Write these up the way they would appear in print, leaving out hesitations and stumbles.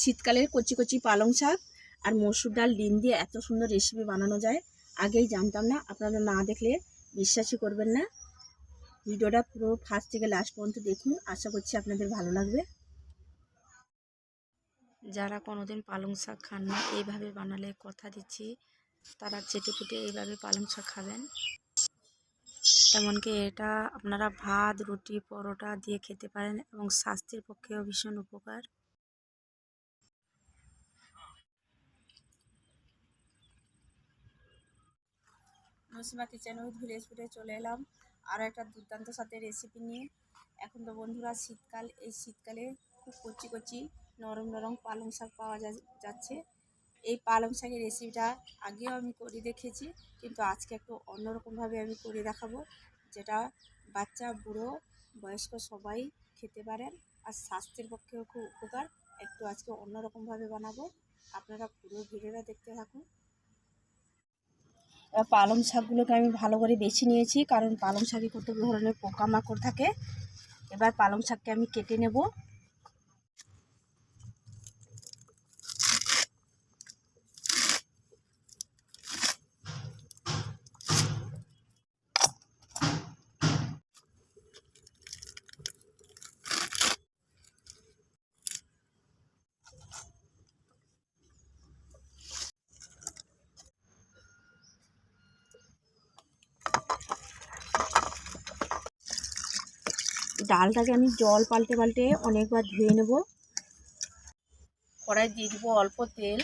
শীতকালের কচি কচি পালং শাক আর মসুর ডাল ডিম দিয়ে এত সুন্দর রেসিপি বানানো যায় আগেই জানতাম না। আপনারা না দেখলে বিশ্বাসই করবেন না। ভিডিওটা পুরো ফার্স্ট থেকে লাস্ট পর্যন্ত দেখুন, আশা করছি আপনাদের ভালো লাগবে। যারা কোনোদিন পালং শাক খান না, এইভাবে বানালে কথা দিচ্ছি তারা চেটেপুটে এইভাবে পালং শাক খাবেন। এমনকি এটা আপনারা ভাত, রুটি, পরোটা দিয়ে খেতে পারেন এবং স্বাস্থ্যের পক্ষেও ভীষণ উপকার। নসিমা কিচেন উইথ ভিলেজ ফুডে চলে এলাম আরও একটা দুর্দান্ত সাথে রেসিপি নিয়ে। এখন তো বন্ধুরা শীতকাল, এই শীতকালে খুব কচি কচি নরম নরম পালং শাক পাওয়া যাচ্ছে। এই পালং শাকের রেসিপিটা আগেও আমি করে দেখেছি, কিন্তু আজকে একটু অন্যরকমভাবে আমি করে দেখাবো, যেটা বাচ্চা, বুড়ো, বয়স্ক সবাই খেতে পারেন আর স্বাস্থ্যের পক্ষেও খুব উপকার। একটু আজকে অন্যরকমভাবে বানাবো, আপনারা পুরো ভিডিওটা দেখতে থাকুন। পালং শাকগুলোকে আমি ভালো করে বেছে নিয়েছি, কারণ পালং শাকে কত ধরনের পোকামাকড় থাকে। এবার পালং শাককে আমি কেটে নেব। ডালটাকে আমি জল পাল্টে পাল্টে অনেকবার ধুয়ে নেব। কড়াই দিয়ে দিব অল্প তেল।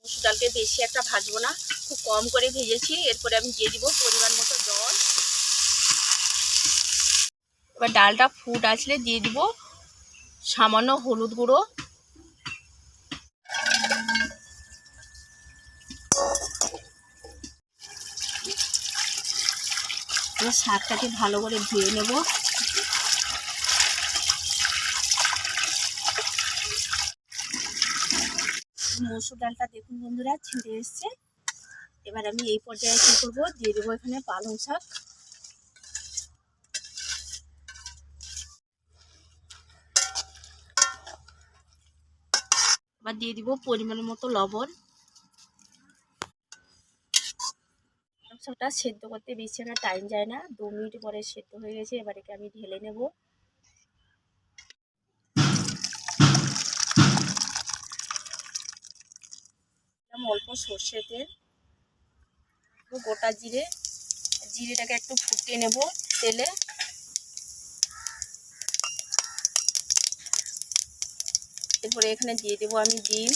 মসুর ডালকে বেশি একটা ভাজবো না, খুব কম করে ভেজেছি। এরপরে আমি দিয়ে দিব পরিমাণ মতো জল। এবার ডালটা ফুট আসলে দিয়ে দিব সামান্য হলুদ গুঁড়ো। এবার শাকটাকে ভালো করে ধুয়ে নেব। মসুর ডালটা দেখুন বন্ধুরা ছিঁড়ে এসছে। এবার আমি এই পর্যায়ে কী করবো, দিয়ে দেবো এখানে পালং শাক। এবার দিয়ে দিব পরিমাণ মতো লবণ। পালং শাকটা সেদ্ধ করতে বেশি একটা টাইম যায় না, 2 মিনিট পরে সেদ্ধ হয়ে গেছে। এবার একে আমি ঢেলে নেব। অল্প সর্ষের তেল, গোটা জিরে, জিরেটাকে একটু ফুটিয়ে নেব তেলে। এরপরে এখানে দিয়ে দেবো আমি ডিম।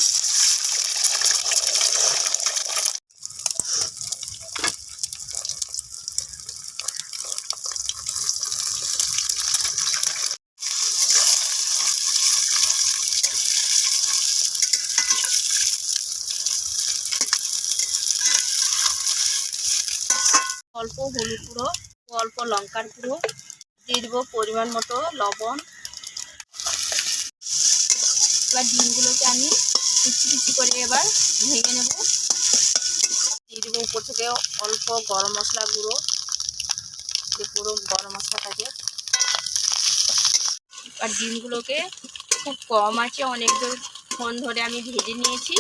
অল্প হলুদ গুঁড়ো, অল্প লঙ্কার গুঁড়ো, দিয়ে দেবো পরিমাণ মতো লবণ। এবার ডিমগুলোকে আমি কুচি কুচি করে এবার ভেঙে নেব। দিয়ে দেবো উপর থেকে অল্প গরম মশলা গুঁড়ো, যে পুরো গরম মশলাটাকে। আর ডিমগুলোকে খুব কম আছে অনেকক্ষণ ধরে আমি ভেজে নিয়েছি।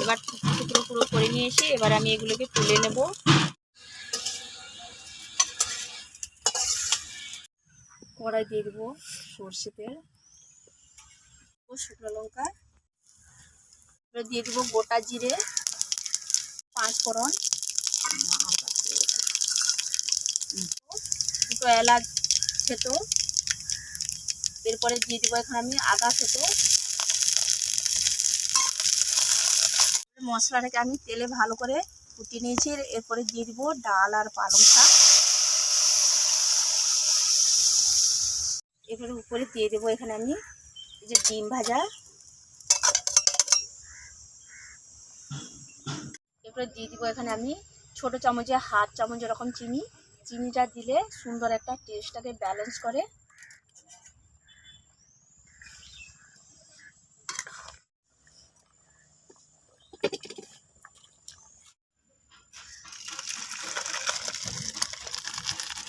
এবার টুকরো টুকরো পুরো করে নিয়েছি। এবার আমি এগুলোকে তুলে নেব। কড়াই দিয়ে দেবো সর্ষে তেল, শুকনো লঙ্কা, এবার দিয়ে দেবো গোটা জিরে, 5 ফোড়ন, 2 এলাচ থেতো। এরপরে দিয়ে দেবো এখানে আমি আদা থেতো। মশলাটাকে আমি তেলে ভালো করে ফুটিয়ে নিয়েছি। এরপরে দিয়ে দিব ডাল আর পালং শাক। এরপরে উপরে দিয়ে দেবো এখানে আমি এই যে ডিম ভাজা। এরপরে দিয়ে দিব এখানে আমি ছোট চামচে 1/2 চামচ এরকম চিনি। চিনিটা দিলে সুন্দর একটা টেস্টটাকে ব্যালেন্স করে।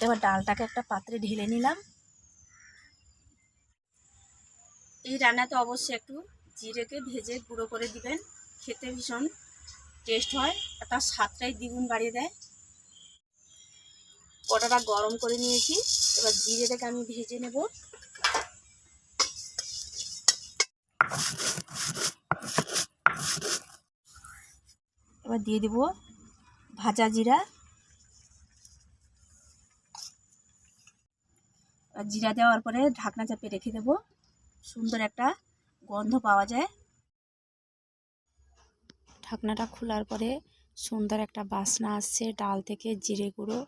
এবার ডালটাকে একটা পাত্রে ঢেলে নিলাম। এই রান্নাতে অবশ্যই একটু জিরেকে ভেজে গুঁড়ো করে দিবেন, খেতে ভীষণ টেস্ট হয় আর তার স্বাদটাই দ্বিগুণ বাড়িয়ে দেয়। কড়াটা গরম করে নিয়েছি, এবার জিরেটাকে আমি ভেজে নেব। এবার দিয়ে দেব ভাজা জিরা। জিরা দেওয়ার পরে ঢাকনা চাপে রেখে দেব, সুন্দর একটা গন্ধ পাওয়া যায়। ঢাকনাটা খোলার পরে সুন্দর একটা বাসনা আসছে ডাল থেকে জিরে গুঁড়ো